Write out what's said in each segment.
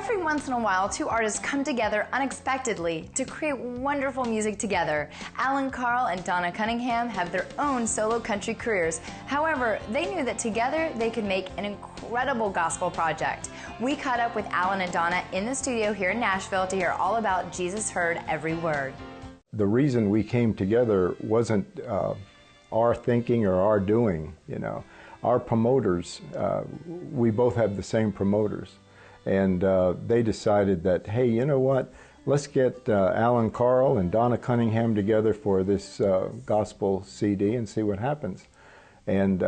Every once in a while, two artists come together unexpectedly to create wonderful music together. Allen, Karl, and Donna Cunningham have their own solo country careers. However, they knew that together they could make an incredible gospel project. We caught up with Allen and Donna in the studio here in Nashville to hear all about Jesus Heard Every Word. The reason we came together wasn't our thinking or our doing, you know. Our promoters, we both have the same promoters. And they decided that, hey, you know what, let's get Allen, Karl, and Donna Cunningham together for this gospel CD and see what happens. And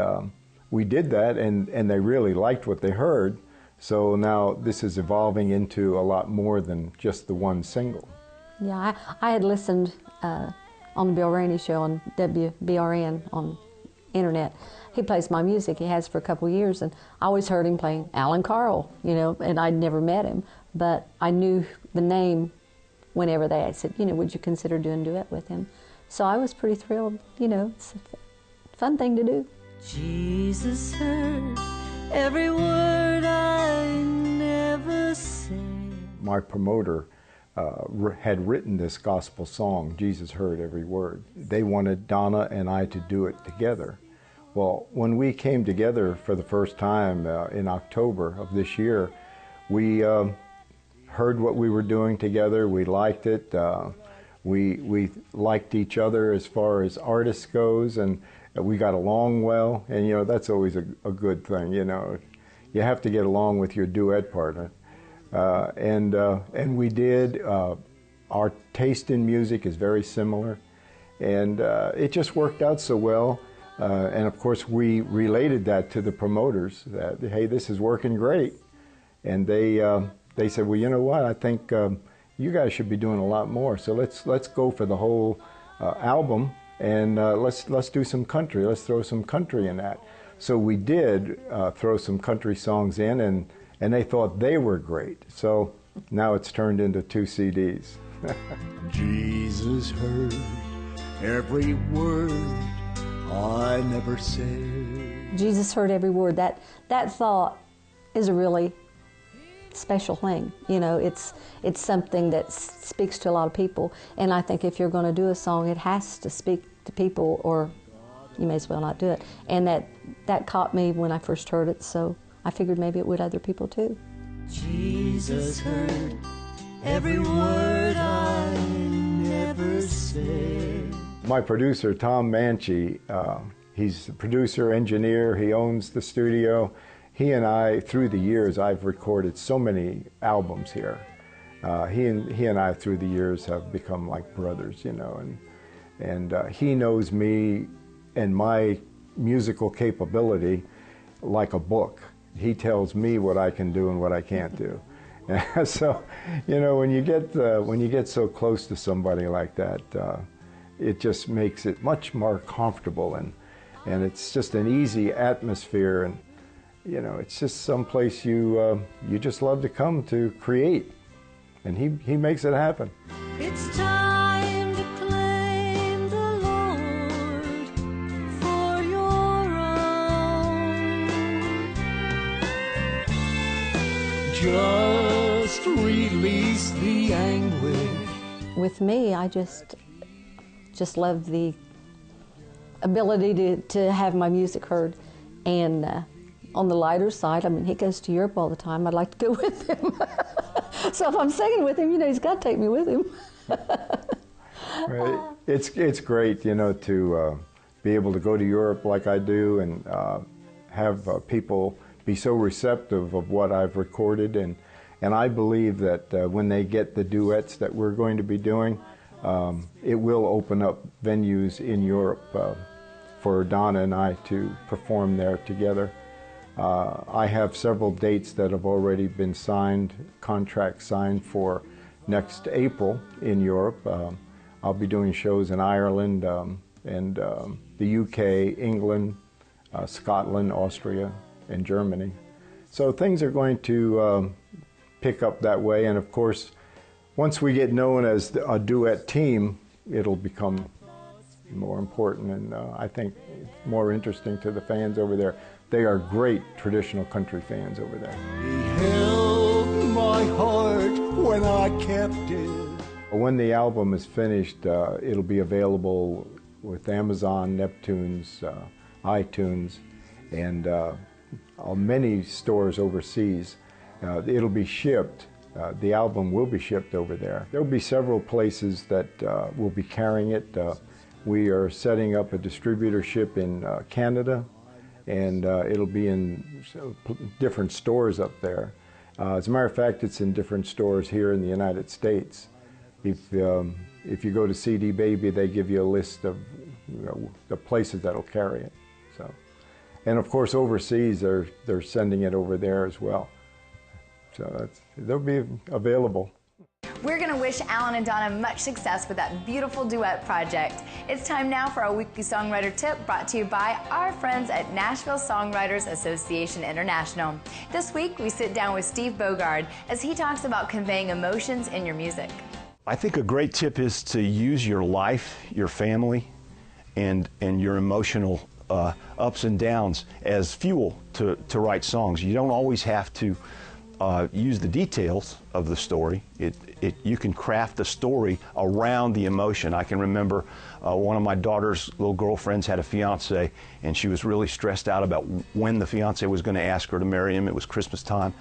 we did that, and they really liked what they heard. So now this is evolving into a lot more than just the one single. Yeah, I had listened on the Bill Rainey show on WBRN on internet. He plays my music, he has for a couple of years, and I always heard him playing Allen Karl, you know, and I'd never met him, but I knew the name whenever they said, you know, would you consider doing a duet with him? So I was pretty thrilled, you know, it's a fun thing to do. Jesus heard every word I never said. My promoter had written this gospel song, Jesus Heard Every Word. They wanted Donna and I to do it together. Well, when we came together for the first time in October of this year, we heard what we were doing together. We liked it. We liked each other as far as artists goes, and we got along well. And you know, that's always a good thing. You know, you have to get along with your duet partner. And we did. Our taste in music is very similar, and it just worked out so well. And of course, we related that to the promoters that, hey, this is working great. And they said, well, you know what? I think you guys should be doing a lot more. So let's go for the whole album, and let's do some country. Let's throw some country in that. So we did throw some country songs in, and they thought they were great. So now it's turned into 2 CDs. Jesus heard every word I never said. Jesus heard every word. That thought is a really special thing. You know, it's something that speaks to a lot of people. And I think if you're going to do a song, it has to speak to people, or you may as well not do it. And that caught me when I first heard it, so I figured maybe it would other people too. Jesus heard every word I never said. My producer, Tom Manchi, he's the producer, engineer, he owns the studio. He and I, through the years, I've recorded so many albums here. He and I, through the years, have become like brothers, you know, and he knows me and my musical capability like a book. He tells me what I can do and what I can't do. So, you know, when you get so close to somebody like that, it just makes it much more comfortable, and it's just an easy atmosphere, and you know, it's just someplace you just love to come to create, and he makes it happen. It's time to claim the Lord for your own. Just release the anguish. With me, I just love the ability to have my music heard. And on the lighter side, I mean, he goes to Europe all the time. I'd like to go with him. So if I'm singing with him, you know, he's got to take me with him. Right. It's great, you know, to be able to go to Europe like I do, and have people be so receptive of what I've recorded. And I believe that when they get the duets that we're going to be doing, it will open up venues in Europe for Donna and I to perform there together. I have several dates that have already been signed, contracts signed for next April in Europe. I'll be doing shows in Ireland and the UK, England, Scotland, Austria, and Germany. So things are going to pick up that way, and of course, once we get known as a duet team, it'll become more important, and I think more interesting to the fans over there. They are great traditional country fans over there. He held my heart when I kept it. When the album is finished, it'll be available with Amazon, Neptune's, iTunes, and many stores overseas. It'll be shipped. The album will be shipped over there. There'll be several places that will be carrying it. We are setting up a distributorship in Canada, and it'll be in different stores up there. As a matter of fact, it's in different stores here in the United States. If you go to CD Baby, they give you a list of the places that'll carry it. So, and of course overseas, they're sending it over there as well. So they'll be available. We're going to wish Allen and Donna much success with that beautiful duet project. It's time now for our weekly songwriter tip, brought to you by our friends at Nashville Songwriters Association International. This week we sit down with Steve Bogard as he talks about conveying emotions in your music. I think a great tip is to use your life, your family, and your emotional ups and downs as fuel to write songs. You don't always have to use the details of the story. You can craft the story around the emotion. I can remember one of my daughter's little girlfriends had a fiance, and she was really stressed out about when the fiance was going to ask her to marry him. It was Christmas time,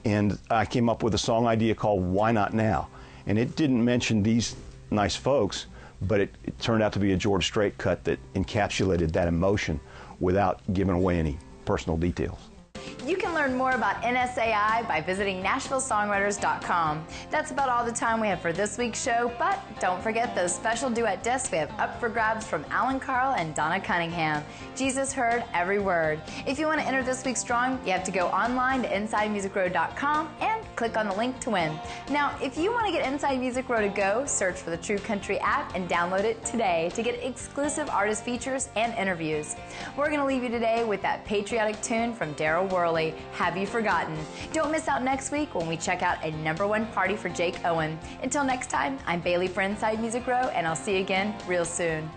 and I came up with a song idea called "Why Not Now?" And it didn't mention these nice folks, but it turned out to be a George Strait cut that encapsulated that emotion without giving away any personal details. You can learn more about NSAI by visiting NashvilleSongwriters.com. That's about all the time we have for this week's show, but don't forget those special duet discs we have up for grabs from Allen, Karl and Donna Cunningham. Jesus Heard Every Word. If you want to enter this week's drawing, you have to go online to InsideMusicRow.com and click on the link to win. Now, if you want to get Inside Music Row to go, search for the True Country app and download it today to get exclusive artist features and interviews. We're going to leave you today with that patriotic tune from Daryl Worley, Have You Forgotten? Don't miss out next week when we check out a #1 party for Jake Owen. Until next time, I'm Bailey for Inside Music Row, and I'll see you again real soon.